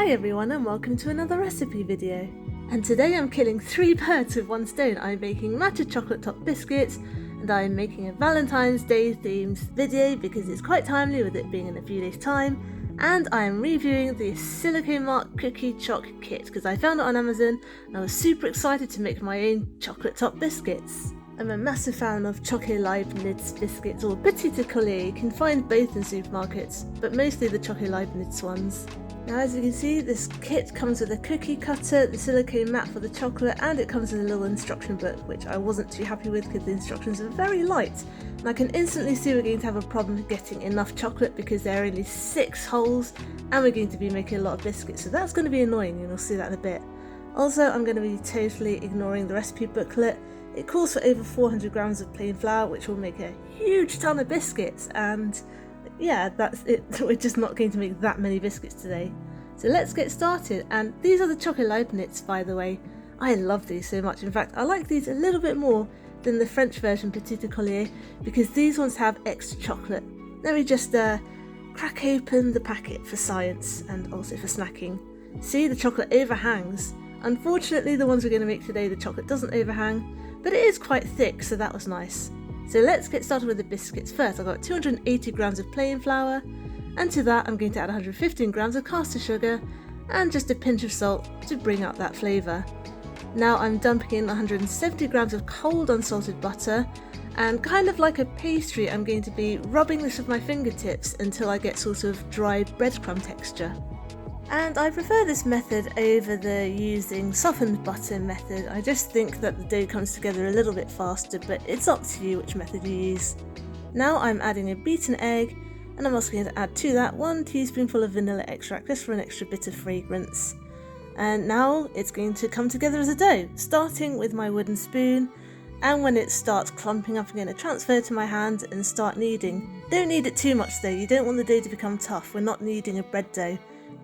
Hi everyone and welcome to another recipe video. And today I'm killing 3 birds with one stone. I'm making matcha chocolate top biscuits and I'm making a Valentine's Day themed video because it's quite timely with it being in a few days time. And I am reviewing the silicone mark cookie choc kit because I found it on Amazon and I was super excited to make my own chocolate top biscuits. I'm a massive fan of Choco Leibniz biscuits or Petit Ecolier. You can find both in supermarkets, but mostly the Choco Leibniz ones. Now as you can see, this kit comes with a cookie cutter, the silicone mat for the chocolate, and it comes with a little instruction book, which I wasn't too happy with because the instructions are very light. And I can instantly see we're going to have a problem getting enough chocolate because there are only 6 holes and we're going to be making a lot of biscuits, so that's going to be annoying and we'll see that in a bit. Also, I'm going to be totally ignoring the recipe booklet. It calls for over 400 grams of plain flour, which will make a huge ton of biscuits, and yeah, that's it. We're just not going to make that many biscuits today. So let's get started. And these are the Choco Leibniz, by the way. I love these so much. In fact, I like these a little bit more than the French version Petit Ecolier because these ones have extra chocolate. Let me just crack open the packet for science and also for snacking. See, the chocolate overhangs. Unfortunately, the ones we're going to make today, the chocolate doesn't overhang, but it is quite thick, so that was nice. So let's get started with the biscuits. First, I've got 280 grams of plain flour, and to that I'm going to add 115 grams of caster sugar and just a pinch of salt to bring out that flavour. Now I'm dumping in 170 grams of cold unsalted butter, and kind of like a pastry I'm going to be rubbing this with my fingertips until I get sort of dry breadcrumb texture. And I prefer this method over the using softened butter method. I just think that the dough comes together a little bit faster, but it's up to you which method you use. Now I'm adding a beaten egg, and I'm also going to add to that 1 teaspoonful of vanilla extract just for an extra bit of fragrance. And now it's going to come together as a dough, starting with my wooden spoon, and when it starts clumping up I'm going to transfer it to my hand and start kneading. Don't knead it too much though, you don't want the dough to become tough. We're not kneading a bread dough.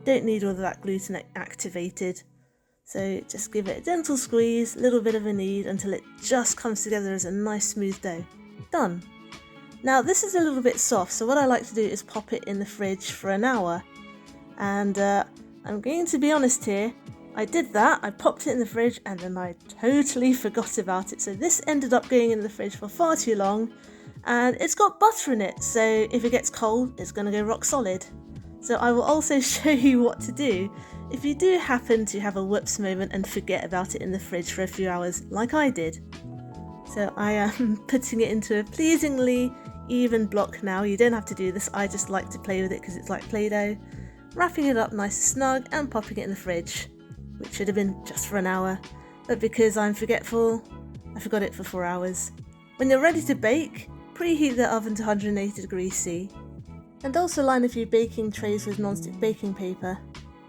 Don't need all of that gluten activated. So just give it a gentle squeeze, a little bit of a knead until it just comes together as a nice smooth dough. Done. Now this is a little bit soft, so what I like to do is pop it in the fridge for an hour. And I'm going to be honest here, I did that, I popped it in the fridge and then I totally forgot about it. So this ended up going in the fridge for far too long, and it's got butter in it, so if it gets cold it's going to go rock solid. So I will also show you what to do if you do happen to have a whoops moment and forget about it in the fridge for a few hours like I did. So I am putting it into a pleasingly even block now. You don't have to do this, I just like to play with it because it's like Play-Doh. Wrapping it up nice and snug and popping it in the fridge, which should have been just for an hour, but because I'm forgetful, I forgot it for 4 hours. When you're ready to bake, preheat the oven to 180 degrees C. And also line a few baking trays with non-stick baking paper.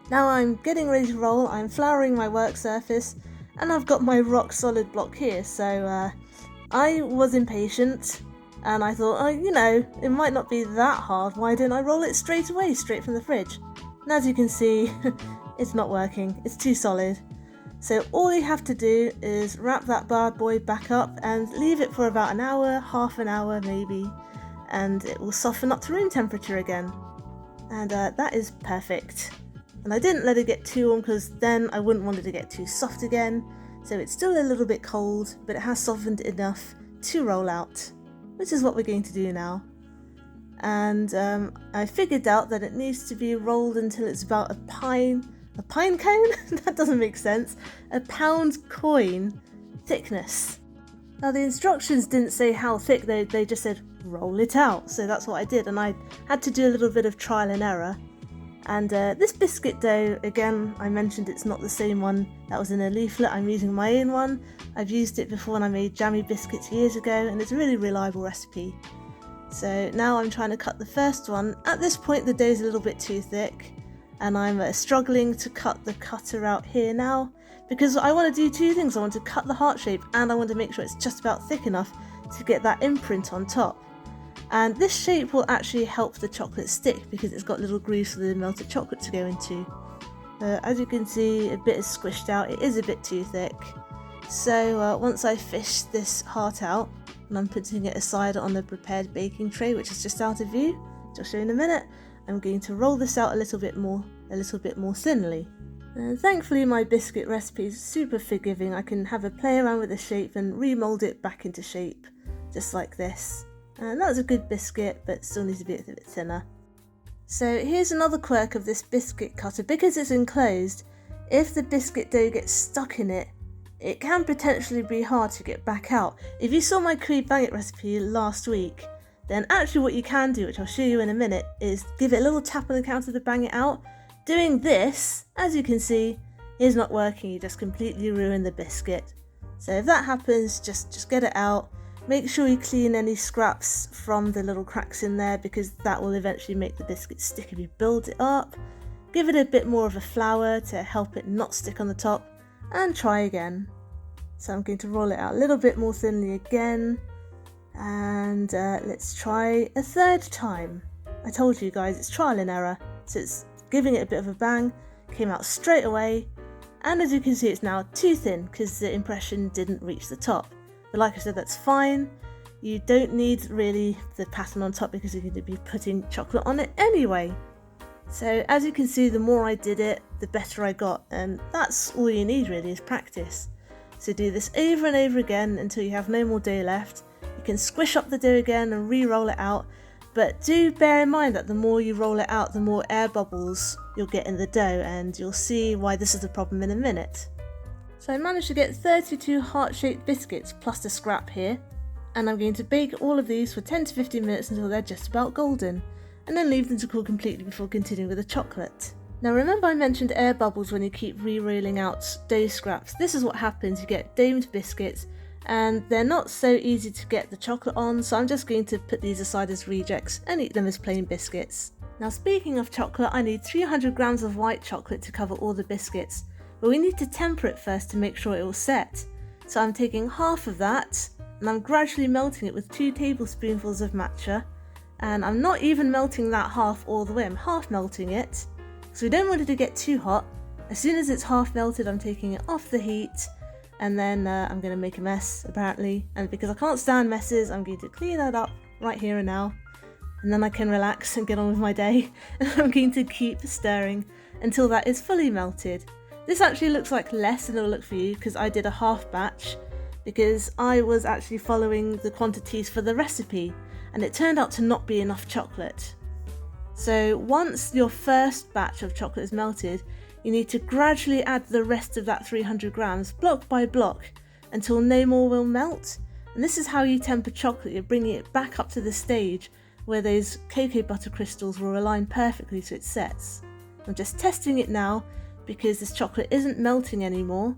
Now I'm getting ready to roll, I'm flouring my work surface, and I've got my rock solid block here, so I was impatient, and I thought, oh, you know, it might not be that hard, why don't I roll it straight away, straight from the fridge? And as you can see, it's not working, it's too solid. So all you have to do is wrap that bad boy back up and leave it for about an hour, half an hour maybe, and it will soften up to room temperature again. And that is perfect. And I didn't let it get too warm because then I wouldn't want it to get too soft again. So it's still a little bit cold, but it has softened enough to roll out, which is what we're going to do now. And I figured out that it needs to be rolled until it's about a pine cone? That doesn't make sense. A pound coin thickness. Now the instructions didn't say how thick, they just said roll it out, so that's what I did, and I had to do a little bit of trial and error. And this biscuit dough, again, I mentioned it's not the same one that was in a leaflet, I'm using my own one. I've used it before when I made jammy biscuits years ago, and it's a really reliable recipe. So now I'm trying to cut the first one. At this point the dough's a little bit too thick, and I'm struggling to cut the cutter out here now, because I want to do 2 things. I want to cut the heart shape and I want to make sure it's just about thick enough to get that imprint on top. And this shape will actually help the chocolate stick because it's got little grooves for the melted chocolate to go into. As you can see, a bit is squished out, it is a bit too thick. So once I fish this heart out, and I'm putting it aside on the prepared baking tray which is just out of view, which I'll show you in a minute, I'm going to roll this out a little bit more a little bit more thinly. Thankfully my biscuit recipe is super forgiving. I can have a play around with the shape and remold it back into shape, just like this. And that was a good biscuit, but still needs to be a bit thinner. So here's another quirk of this biscuit cutter. Because it's enclosed, if the biscuit dough gets stuck in it, it can potentially be hard to get back out. If you saw my cream baguette recipe last week, then actually what you can do, which I'll show you in a minute, is give it a little tap on the counter to bang it out. Doing this, as you can see, is not working. You just completely ruin the biscuit. So if that happens, just get it out. Make sure you clean any scraps from the little cracks in there, because that will eventually make the biscuit stick if you build it up. Give it a bit more of a flour to help it not stick on the top, and try again. So I'm going to roll it out a little bit more thinly again, and let's try a third time. I told you guys, it's trial and error, so it's giving it a bit of a bang, came out straight away, and as you can see it's now too thin because the impression didn't reach the top. But like I said, that's fine. You don't need really the pattern on top because you're going to be putting chocolate on it anyway. So as you can see, the more I did it, the better I got, and that's all you need really, is practice. So do this over and over again until you have no more dough left. You can squish up the dough again and re-roll it out, but do bear in mind that the more you roll it out, the more air bubbles you'll get in the dough, and you'll see why this is a problem in a minute. So I managed to get 32 heart-shaped biscuits plus the scrap here, and I'm going to bake all of these for 10 to 15 minutes until they're just about golden, and then leave them to cool completely before continuing with the chocolate. Now remember I mentioned air bubbles when you keep re-rolling out dough scraps. This is what happens, you get domed biscuits, and they're not so easy to get the chocolate on, so I'm just going to put these aside as rejects and eat them as plain biscuits. Now speaking of chocolate, I need 300 grams of white chocolate to cover all the biscuits, but we need to temper it first to make sure it will set. So I'm taking half of that, and I'm gradually melting it with 2 tablespoonfuls of matcha, and I'm not even melting that half all the way, I'm half melting it, so we don't want it to get too hot. As soon as it's half melted, I'm taking it off the heat, and then I'm going to make a mess apparently, and because I can't stand messes, I'm going to clean that up right here and now, and then I can relax and get on with my day. And I'm going to keep stirring until that is fully melted. This actually looks like less than it'll look for you because I did a half batch, because I was actually following the quantities for the recipe, and it turned out to not be enough chocolate. So once your first batch of chocolate is melted, you need to gradually add the rest of that 300 grams block by block until no more will melt. And this is how you temper chocolate. You're bringing it back up to the stage where those cocoa butter crystals will align perfectly so it sets. I'm just testing it now because this chocolate isn't melting anymore,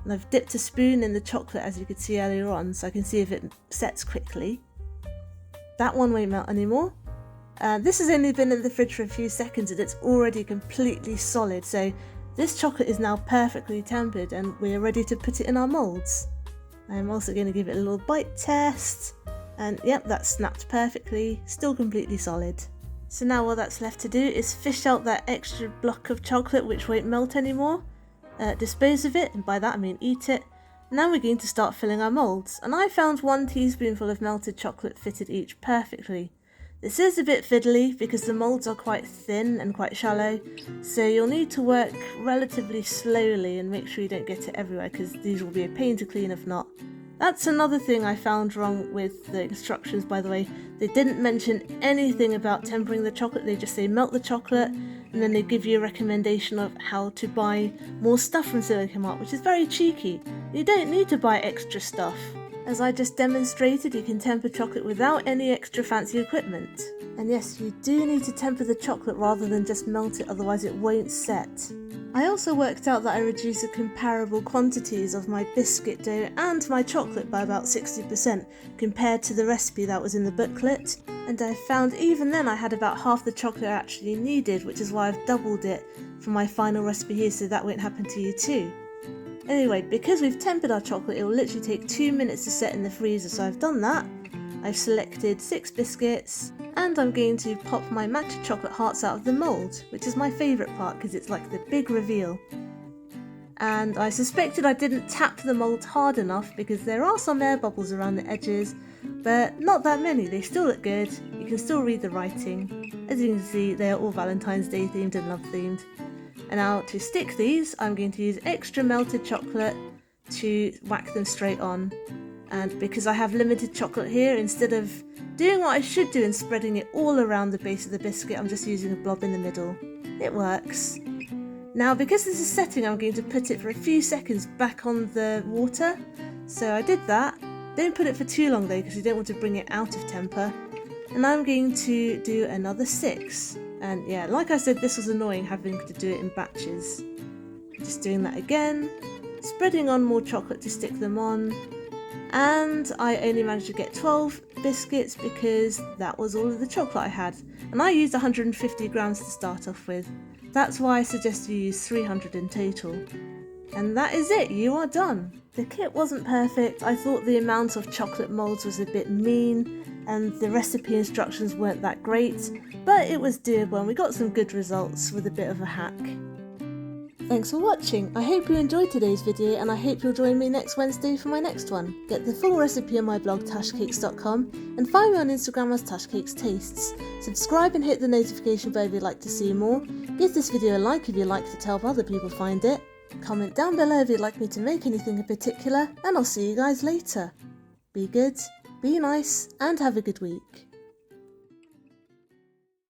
and I've dipped a spoon in the chocolate as you could see earlier on, so I can see if it sets quickly. That one won't melt anymore. This has only been in the fridge for a few seconds and it's already completely solid, so this chocolate is now perfectly tempered and we're ready to put it in our moulds. I'm also going to give it a little bite test, and yep, that snapped perfectly, still completely solid. So now all that's left to do is fish out that extra block of chocolate which won't melt anymore, dispose of it, and by that I mean eat it. Now we're going to start filling our moulds, and I found 1 teaspoonful of melted chocolate fitted each perfectly. This is a bit fiddly because the moulds are quite thin and quite shallow, so you'll need to work relatively slowly and make sure you don't get it everywhere because these will be a pain to clean if not. That's another thing I found wrong with the instructions, by the way. They didn't mention anything about tempering the chocolate, they just say melt the chocolate, and then they give you a recommendation of how to buy more stuff from Silicon Mart, which is very cheeky. You don't need to buy extra stuff. As I just demonstrated, you can temper chocolate without any extra fancy equipment. And yes, you do need to temper the chocolate rather than just melt it, otherwise it won't set. I also worked out that I reduced the comparable quantities of my biscuit dough and my chocolate by about 60% compared to the recipe that was in the booklet, and I found even then I had about half the chocolate I actually needed, which is why I've doubled it for my final recipe here so that won't happen to you too. Anyway, because we've tempered our chocolate, it will literally take 2 minutes to set in the freezer, so I've done that. I've selected 6 biscuits, and I'm going to pop my matcha chocolate hearts out of the mould, which is my favourite part because it's like the big reveal. And I suspected I didn't tap the mould hard enough because there are some air bubbles around the edges, but not that many, they still look good, you can still read the writing. As you can see, they are all Valentine's Day themed and love themed. And now to stick these, I'm going to use extra melted chocolate to whack them straight on. And because I have limited chocolate here, instead of doing what I should do and spreading it all around the base of the biscuit, I'm just using a blob in the middle. It works. Now because this is setting, I'm going to put it for a few seconds back on the water. So I did that. Don't put it for too long though, because you don't want to bring it out of temper. And I'm going to do another 6. And yeah, like I said, this was annoying having to do it in batches. Just doing that again, spreading on more chocolate to stick them on. And I only managed to get 12 biscuits because that was all of the chocolate I had. And I used 150 grams to start off with. That's why I suggest you use 300 in total. And that is it, you are done. The kit wasn't perfect. I thought the amount of chocolate moulds was a bit mean and the recipe instructions weren't that great, but it was doable and we got some good results with a bit of a hack. Thanks for watching. I hope you enjoyed today's video and I hope you'll join me next Wednesday for my next one. Get the full recipe on my blog tashcakes.com and find me on Instagram as tashcakestastes. Subscribe and hit the notification bell if you'd like to see more. Give this video a like if you'd like to help other people find it. Comment down below if you'd like me to make anything in particular, and I'll see you guys later. Be good, be nice, and have a good week.